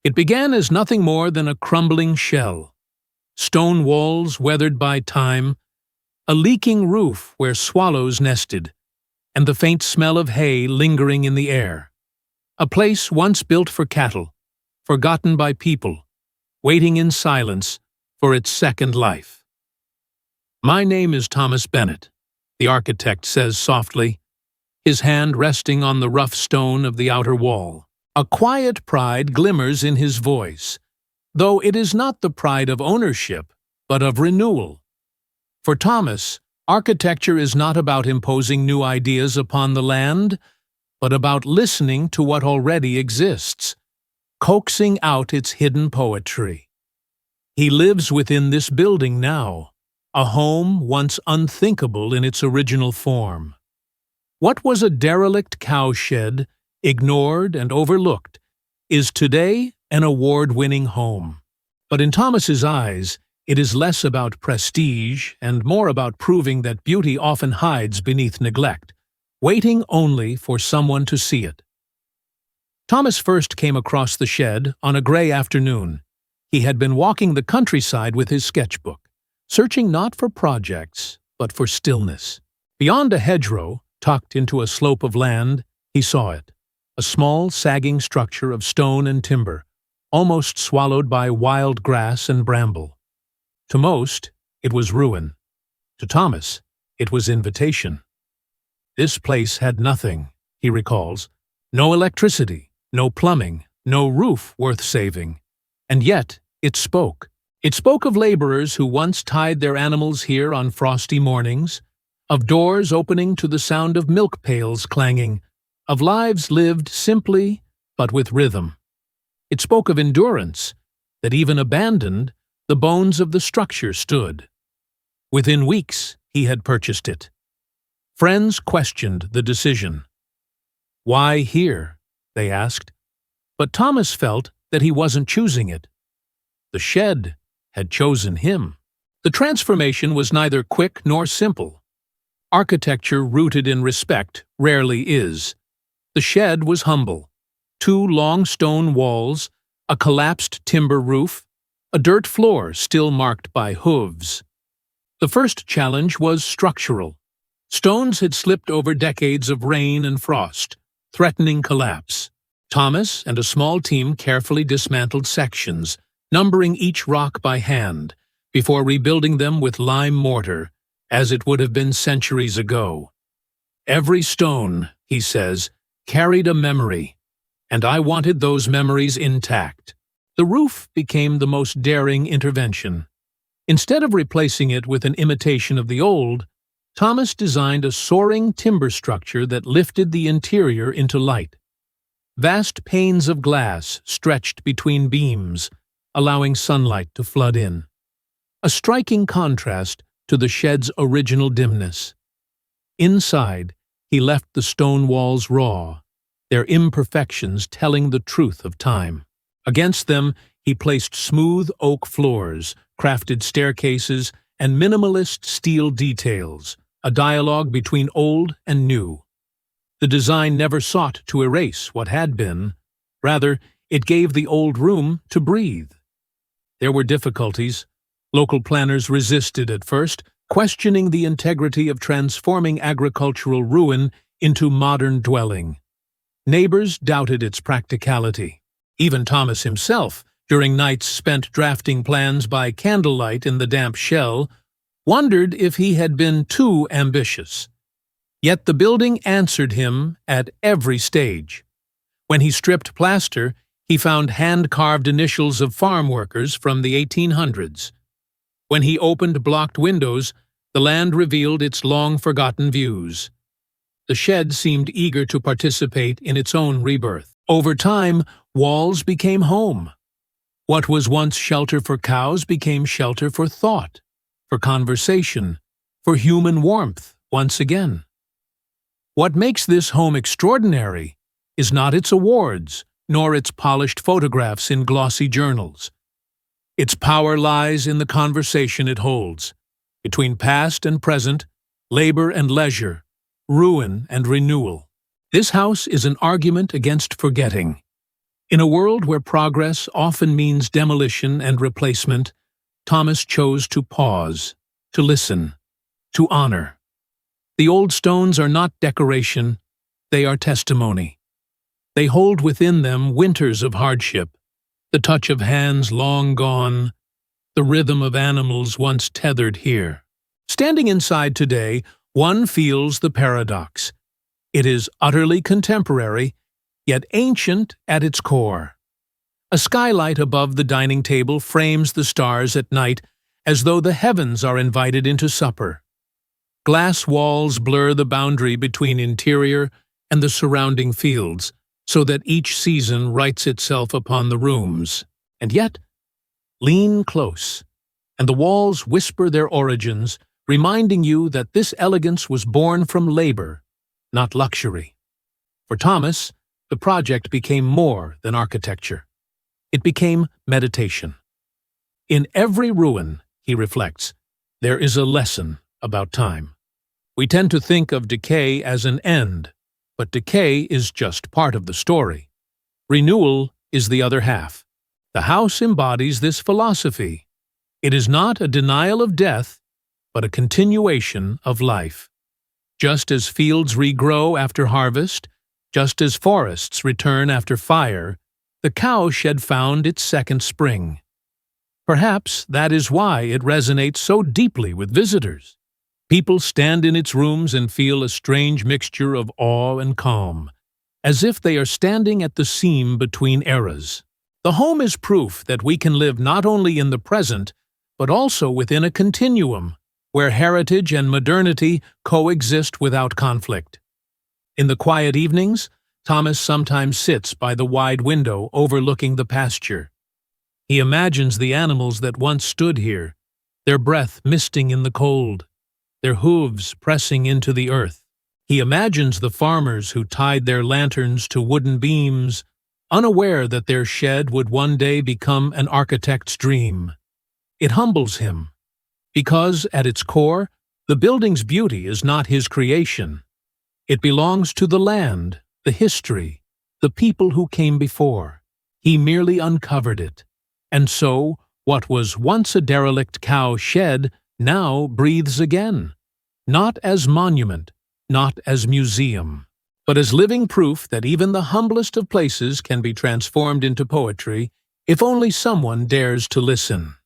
It began as nothing more than a crumbling shell, stone walls weathered by time, a leaking roof where swallows nested, and the faint smell of hay lingering in the air. A place once built for cattle, forgotten by people, waiting in silence for its second life. "My name is Thomas Bennett," the architect says softly, his hand resting on the rough stone of the outer wall. A quiet pride glimmers in his voice, though it is not the pride of ownership, but of renewal. For Thomas, architecture is not about imposing new ideas upon the land, but about listening to what already exists, coaxing out its hidden poetry. He lives within this building now, a home once unthinkable in its original form. What was a derelict cowshed, ignored and overlooked, is today an award-winning home. But in Thomas's eyes, it is less about prestige and more about proving that beauty often hides beneath neglect, waiting only for someone to see it. Thomas first came across the shed on a gray afternoon. He had been walking the countryside with his sketchbook, searching not for projects, but for stillness. Beyond a hedgerow, tucked into a slope of land, he saw it, a small, sagging structure of stone and timber, almost swallowed by wild grass and bramble. To most, it was ruin. To Thomas, it was invitation. This place had nothing, he recalls, no electricity, no plumbing, no roof worth saving. And yet, it spoke. It spoke of laborers who once tied their animals here on frosty mornings, of doors opening to the sound of milk pails clanging, of lives lived simply but with rhythm. It spoke of endurance, that even abandoned, the bones of the structure stood. Within weeks, he had purchased it. Friends questioned the decision. Why here? They asked. But Thomas felt that he wasn't choosing it. The shed had chosen him. The transformation was neither quick nor simple. Architecture rooted in respect rarely is. The shed was humble. 2 long stone walls, a collapsed timber roof, a dirt floor still marked by hooves. The first challenge was structural. Stones had slipped over decades of rain and frost, threatening collapse. Thomas and a small team carefully dismantled sections, numbering each rock by hand, before rebuilding them with lime mortar, as it would have been centuries ago. Every stone, he says, carried a memory, and I wanted those memories intact. The roof became the most daring intervention. Instead of replacing it with an imitation of the old, Thomas designed a soaring timber structure that lifted the interior into light. Vast panes of glass stretched between beams, allowing sunlight to flood in. A striking contrast to the shed's original dimness. Inside, he left the stone walls raw, their imperfections telling the truth of time. Against them, he placed smooth oak floors, crafted staircases, and minimalist steel details, a dialogue between old and new. The design never sought to erase what had been. Rather, it gave the old room to breathe. There were difficulties. Local planners resisted at first, questioning the integrity of transforming agricultural ruin into modern dwelling. Neighbors doubted its practicality. Even Thomas himself, during nights spent drafting plans by candlelight in the damp shell, wondered if he had been too ambitious. Yet the building answered him at every stage. When he stripped plaster, he found hand-carved initials of farm workers from the 1800s. When he opened blocked windows, the land revealed its long-forgotten views. The shed seemed eager to participate in its own rebirth. Over time, walls became home. What was once shelter for cows became shelter for thought, for conversation, for human warmth once again. What makes this home extraordinary is not its awards, nor its polished photographs in glossy journals. Its power lies in the conversation it holds, between past and present, labor and leisure, ruin and renewal. This house is an argument against forgetting. In a world where progress often means demolition and replacement, Thomas chose to pause, to listen, to honor. The old stones are not decoration, they are testimony. They hold within them winters of hardship, the touch of hands long gone, the rhythm of animals once tethered here. Standing inside today, one feels the paradox. It is utterly contemporary, yet ancient at its core. A skylight above the dining table frames the stars at night as though the heavens are invited into supper. Glass walls blur the boundary between interior and the surrounding fields, so that each season writes itself upon the rooms. And yet, lean close, and the walls whisper their origins, reminding you that this elegance was born from labor, not luxury. For Thomas, the project became more than architecture. It became meditation. In every ruin, he reflects, there is a lesson about time. We tend to think of decay as an end, but decay is just part of the story. Renewal is the other half. The house embodies this philosophy. It is not a denial of death, but a continuation of life. Just as fields regrow after harvest, just as forests return after fire, the cowshed found its second spring. Perhaps that is why it resonates so deeply with visitors. People stand in its rooms and feel a strange mixture of awe and calm, as if they are standing at the seam between eras. The home is proof that we can live not only in the present, but also within a continuum, where heritage and modernity coexist without conflict. In the quiet evenings, Thomas sometimes sits by the wide window overlooking the pasture. He imagines the animals that once stood here, their breath misting in the cold, their hooves pressing into the earth. He imagines the farmers who tied their lanterns to wooden beams, unaware that their shed would one day become an architect's dream. It humbles him, because at its core, the building's beauty is not his creation. It belongs to the land, the history, the people who came before. He merely uncovered it. And so, what was once a derelict cow shed now breathes again, not as monument, not as museum, but as living proof that even the humblest of places can be transformed into poetry if only someone dares to listen.